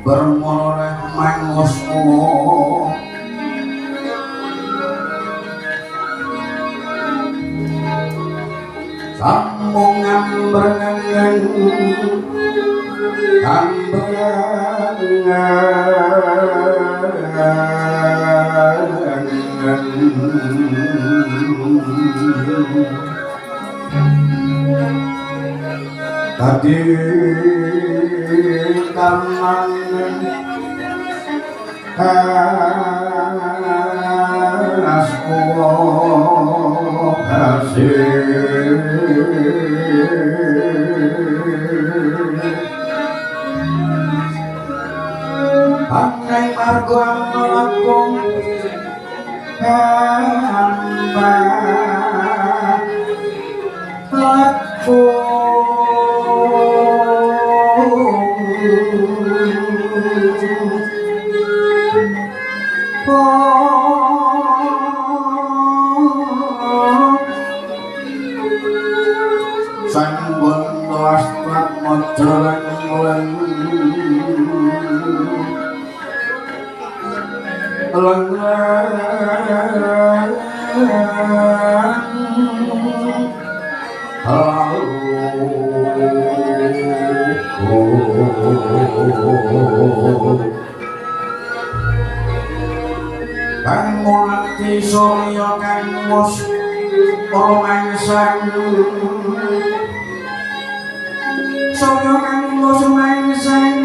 bermoreh mangusmu sambungan berenang tadi kaman asku hasil anai margo melakung hamba lakung sangbun lastrak mojolan kang mulati surya kang mus romangsang surya kang mus romangsang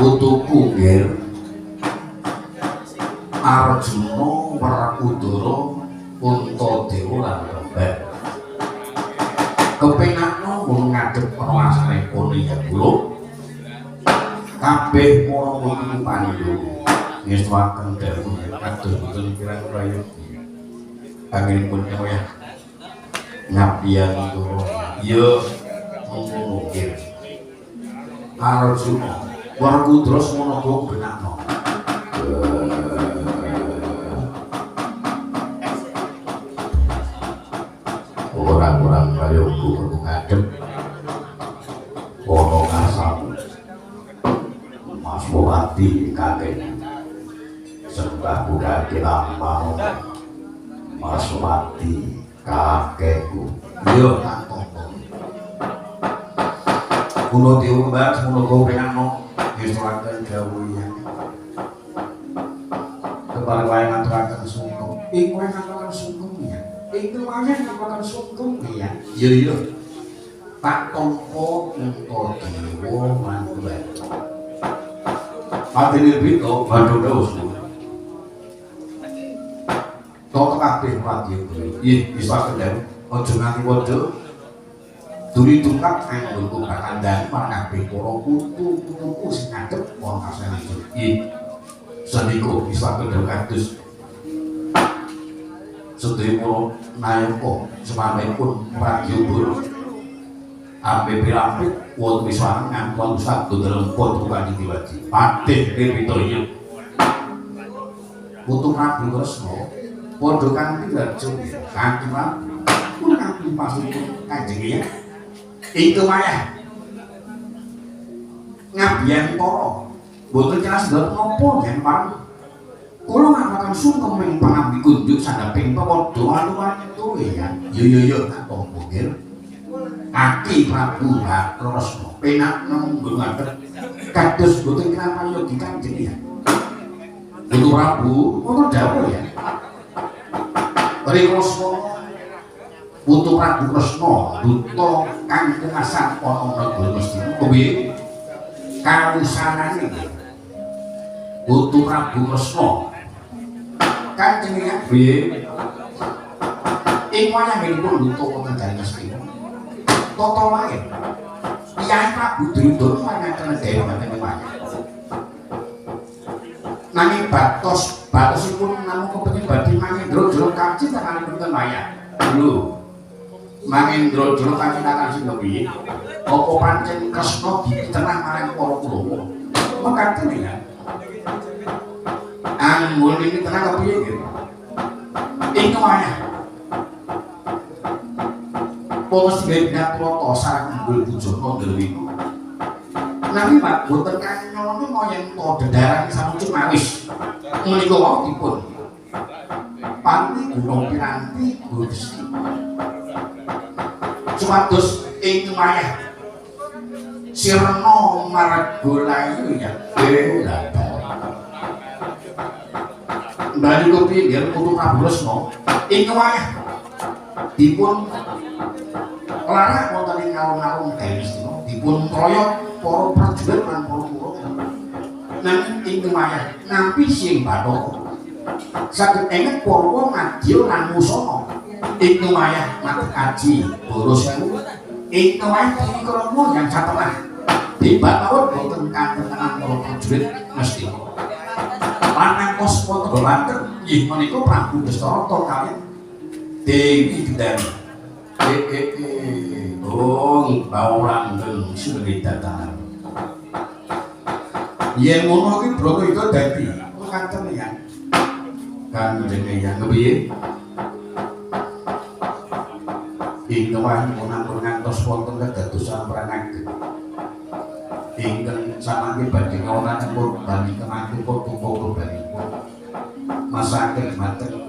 Utuku ger Arjuna Werkudara Puntadewa lan Rembag kepengakno mung ngadhep ana asare Purya kula kabeh para murid Pandhawa ngestuaken dawuh kados boten kirang-prayogi panjenengan kaya ngabdian kula ya ngono nggih Arjuna Werkudara semono kok benakno orang-orang kaya kudu ngadep ana kasamu Mas Wati kakek sembah budake lampau Mas Wati kakekku yo tak tompo kula diumbak semono kok benakno ngestuaken dawuh kepada wayangan terakan sungguh iku ngaturaken sungguh ya iku wayangan ngaturaken sungguh ya iya tak tompo Puntadewa lan Rembag Padene bito Bandung terus tok kabeh radio nggih bisa kendel aja nganti padha duri tungkap anggo kandhane kabeh para putu-putuku sing ngadep wonten asane iki saniko bisa kendel kados sedaya nayaka semanipun radio buru ape pirapit wonten wiswana ngampun sabdo dalem pon bukan diwaji patih ripitoyo putu Prabu Kresna padha kanthi raja kanthi Prabu kanthi pasupun Kanjeng ya itu maya ngabian para boten jelas ndelok napa yen parang kula ngatakan sungkem ing pangambi kunjuk sandhaping padha anu-anu tuwe ya yo tak tompo nggih Aki Prabu Kresna penak nunggu ngadep kados boten kramayodi Kanjeng ya Putu Prabu ngono dawuh ya Kresna Putu Prabu Kresna duta kang kenasan ana negara Mesir kepiye kawusanane Gusti Prabu Kresna Kanjeng Hyang piye ing wayahipun Gusti wonten dalem Astina tata lair Kyai Prabu Drudana mangaken dewa wonten wayah nanging batosipun namung kepengin badhe mangendra jero kacintakanipun ten wayah lho mangendra jero kacintakan sing piye apa pancen Kresna ditenah marang para Kurawa mekaten ya anggun ini tenang kepiye gitu ing wayah pos gaya proto sareng unggul Bujono Nderwina nami Pak boten kanyono moyen to dedaran samucuk mawis menika wau dipun panti gunung piranti Gusti supados ing wayah Sirna Margolayu ya Mbali kopi biar Putu Prabu Kresna ing wayah dipun larak wonten ing alun-alun Dawisna dipun kroyok para prajurit lan para Kurawa nanging ing wayah nampi sing Bathara saged enget Purwa Madya lan Musana ing wayah Madekaji Bara Sewu ing wayah Krama yang satengah tiba mawon wonten kantenan para prajurit mesti Panangkos Patra Banten inggih menika Prabu Dasarata kaliyan Dewi Gendari. Baurangen suri dadaran. Yen ngono iki Bratayuda dadi mekaten ya. Kanjeng Hyang kepiye? Ing wayah menanggung ngantos wonten kedadosan perang ageng. Ingkang samangke badhe ngawonanipun bali kemangkipun tumpuk-tumpukipun masaken mateng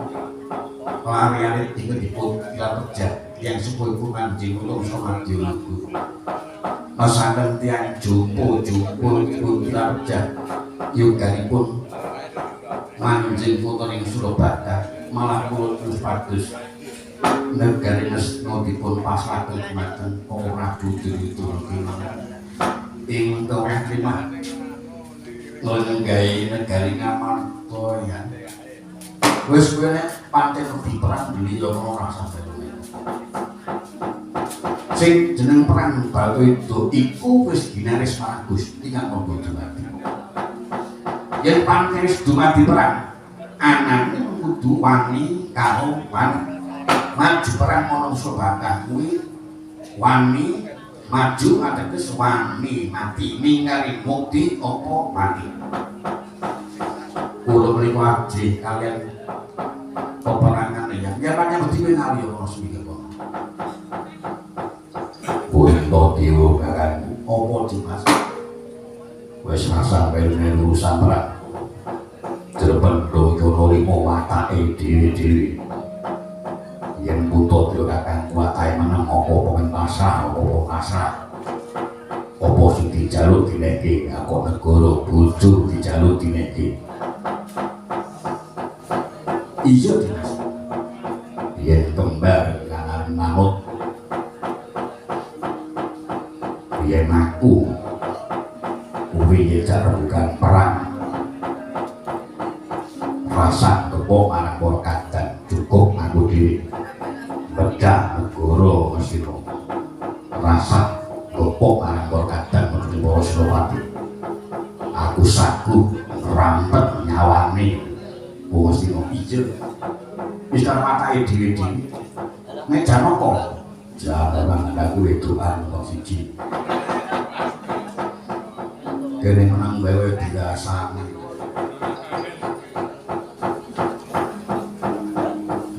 lare-lare ingkang dipun kerja yang sepuhipun Kanjeng Tumsa Madya Lugu masaken tiyang jumpo dipun kerja yoganipun manjing wonten ing Surabaya malah kula terus padus negari Nesna dipun paslaken dumateng Para Prabu Duryudana ing tengah limah nglenggahi negari Ngamarta ya wis kowe nek pancen lebih perang beliau ora sampe sing jeneng perang Bratayuda iku wis ginaris marang Gusti kang monggo dumadi yen pancen wis dumadi perang anane kudu wani karo maju perang manungsa bakal kuwi wani maju ateges wani mati ningali mukti apa mati kula menika ajih kalian peperangan ya banyak mesti ngali ono seminggu kok Punta Dewa Baran apa Dimas wis sampe urusan perang Jerban Doyono limo watake dhewe-dhewe yen Punta Dewa kakang watake meneng apa pengentasah apa kasar apa sing dijaluk dineke kok negara bojo dijaluk dineke iya Dimas yen kembar kanan manut yen aku kuwi cara bukan perang rasa tepuk marang para kadang cukup aku dhewe bedah negara Mesira rasa tepuk marang para kadang menuju para Senopati aku saguh rampet nyawane wong sing ijo wis karepake dhewe-dhewe nek Janaka jalan aku wedokan kok siji kene menang wewe biasa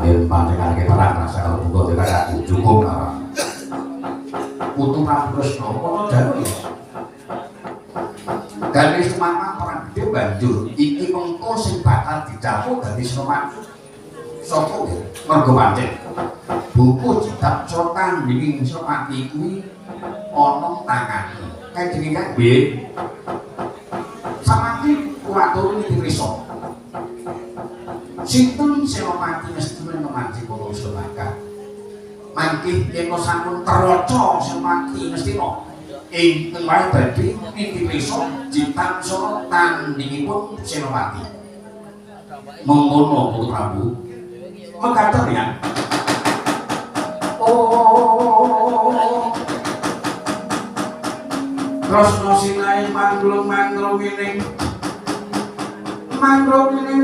yen panjenengan ke perang rasa kalau butuh tidak cukup Putu Prabu Kresna kono dawuh garis semangat perang gede banjur iki mengko sing bakal didapuk dadi Senopati sapa mergo pancen buku kitab cotan dingin Senopati kuwi ana tangane kae dingin kan nggih samangke kuwatur iki riso sinten Senopati mesti menawi para Senopati mangke yen sampun terwaca Senopati mesti ingkang wae badhe nitipisa jitamsa tandingipun Senopati. Monggo Putra Prabu. Mekaten ya. Oh. Krasna sinae manglung-manglung wining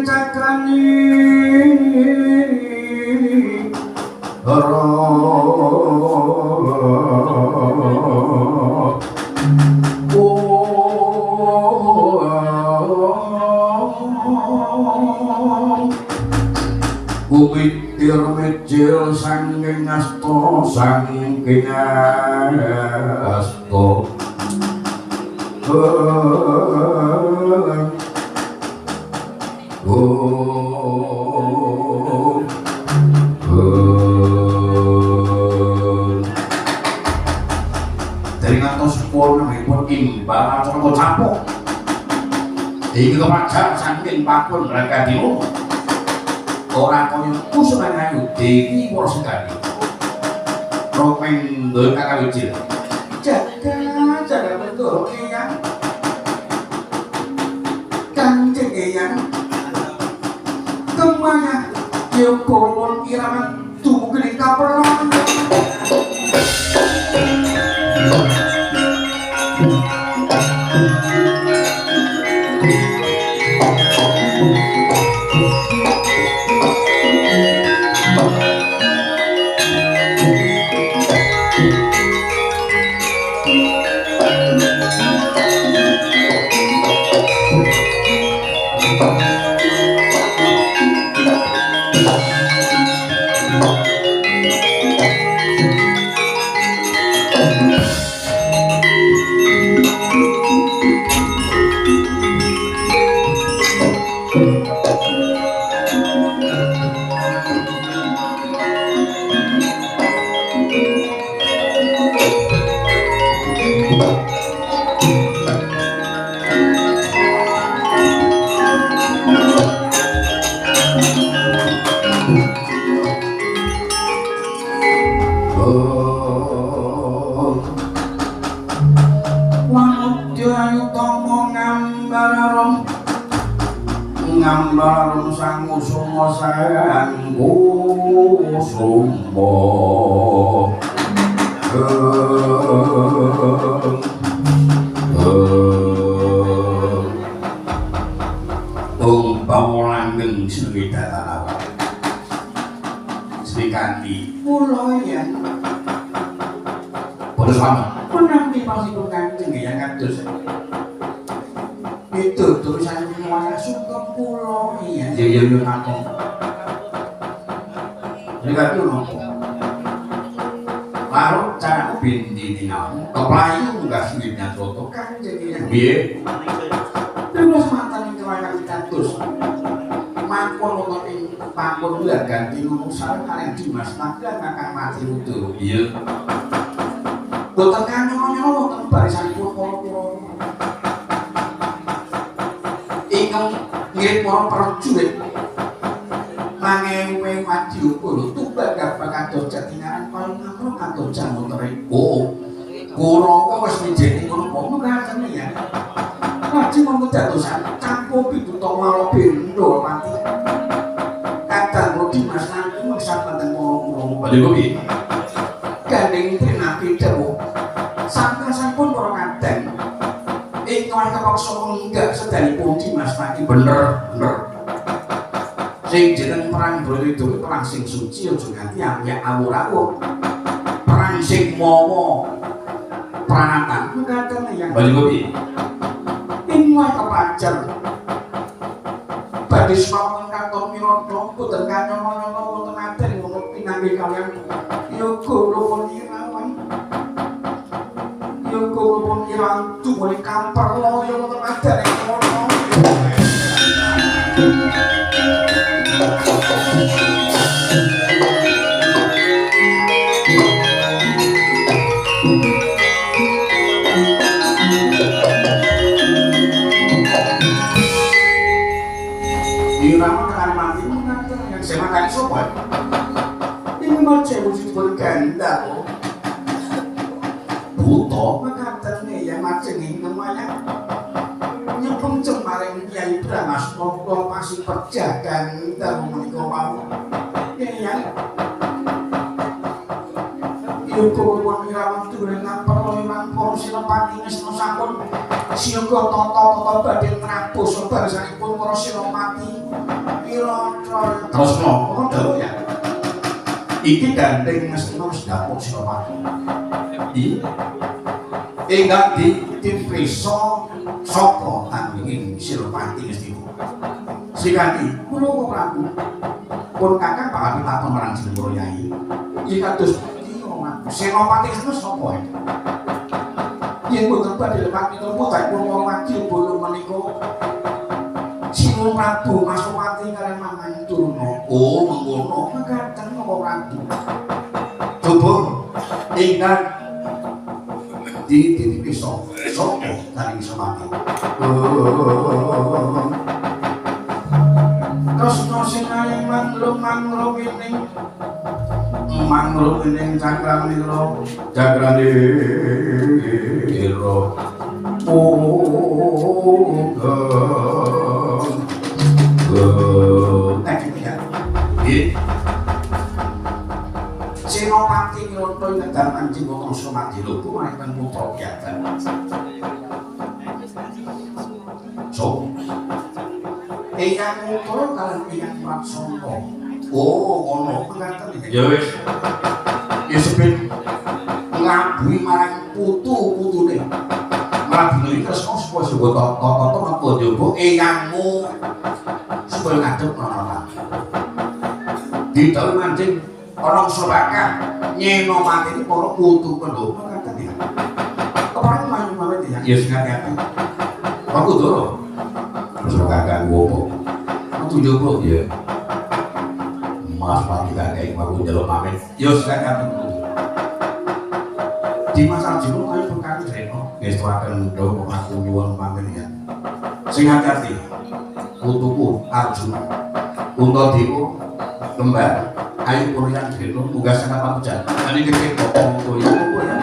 cakrani Umitir mejil sangking asto dari ngantos sepuluh namipun imbal acara capuk iki kepajar saking pakun Rakadino ora kaya kusunan ayu Dewi Worsegani Romeng Ndul Kakawijil jaga betul eyang Kanjeng eyang kemana Yogopun iraman tumugi kaperang ngambar sang usuma sang kusuma pamulanggeng Sriwidata Srikanti kula yen boten sami punampi pasipun Kanjeng ya kados itu tulisan semuanya sungkem kula iya ya takon nek itu nopo lalu cara bindi dina keplayu enggak silipnya foto Kanjeng ya piye terus mantan kewayahan kados mangkon wonten ing panggon lan ganti ngusal kalian Dimas Nagla kakang mati utuh iya boten kanyo-kanyo wonten barisanipun para ingkang ngirim para prajurit mangewe Madiokolo tumbak kados jatingaran kaya ngamro kados jamutere oh Kurawa wis mijeni ngono ngaten ya lajeng monggo dadosan campo pituta walo bendo mati kadang Dimas Nagla mengsat wonten kula badhe piye gandeng tenapi dawuh sampun para kadang ingkang kepaksa enggak sedanipun Dimas Nagla bener sing jeneng perang Bratayuda perang sing suci aja nganti amyak awur-awur perang sing mawa pranatan mekaten yang badhe piye ingkang kepajar badhe sampun katon miranda boten kanyono-nyono wonten aten wonten pinanggih kaliyan Yogopun Irawan Yogopun Irawan tumuli kamperlo ya wonten aten ngono Irawan tekan mati mengaten yang semakan sapa ini macam wujud berganda buta mekaten kok masih pejagan dalu menika wau. Ya. Yukuwun Irawan Durengan perlu memang para Senopati Ngesna sampun siaga tata-tata badhe ngrapus barisanipun para Senopati Wirata Tresna. Ngono ya. Iki gandeng Ngesna sedapuk Senopati. Ingkang diprisa saka tanging Senopati Ngestina. Sikati kula Prabu pun kakang bakal ditakon marang jeneng Yai. Iki kados Senopati itu sapa ya? Yen boten badhe lepat minangka pun wong wajib bolo menika Sinung Prabu Masupati kaliyan Mamang Durna. Oh, mengkono mekaten napa Prabu. Coba ingkang dipisa sapa kali Senopati. Kresna sing manglung ing mangruk ing cakranira Senopati Wirata Negara Anjing Wangsa Madila kuwi putra Kyatan. So eyang putra kaliyan eyang Praksana. Oh, ono penganten iki. Ya wis. Ya sepin nglabuhi marang putu-putune. Mlabune Kresna supaya sewa tata napa njaba eyangmu supaya ngadhep ana. Didhawuhi mancing ana surakan Nyenopati iki para putu pendhawa penganten iki. Kepareng mayu-mayu ya. Ya sing ati-ati. Aku doro. Terus kakang opo? Aku njaba ya. Mas Pati kakek mau njaluk pamit. Yo silakan. Dimas Arjuna kaya perkara Drena ngesturaken dawuh aku nyuwun pamit ya. Sing ati-ati. Putuku Arjuna. Untadewa kembar ayu puryan Drena munggah sangat pamujan. Niki kok koyo ya.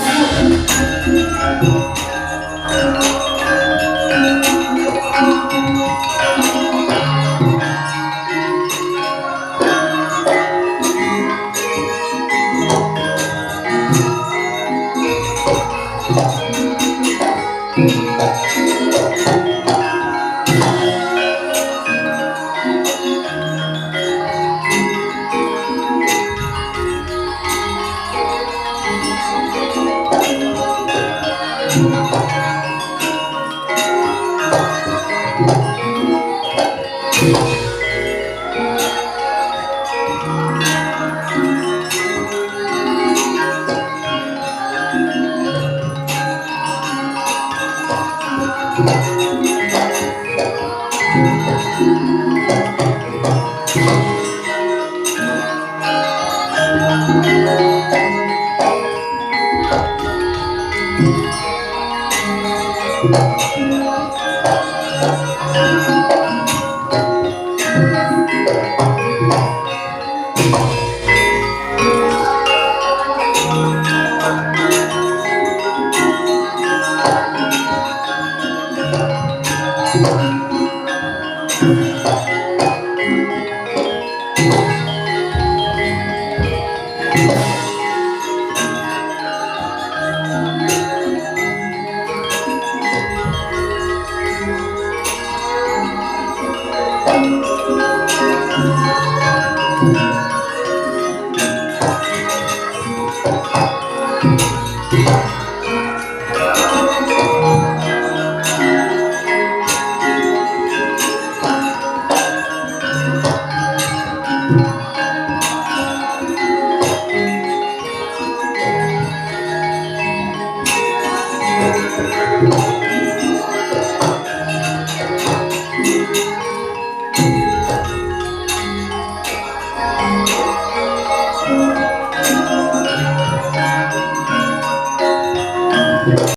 Thank you.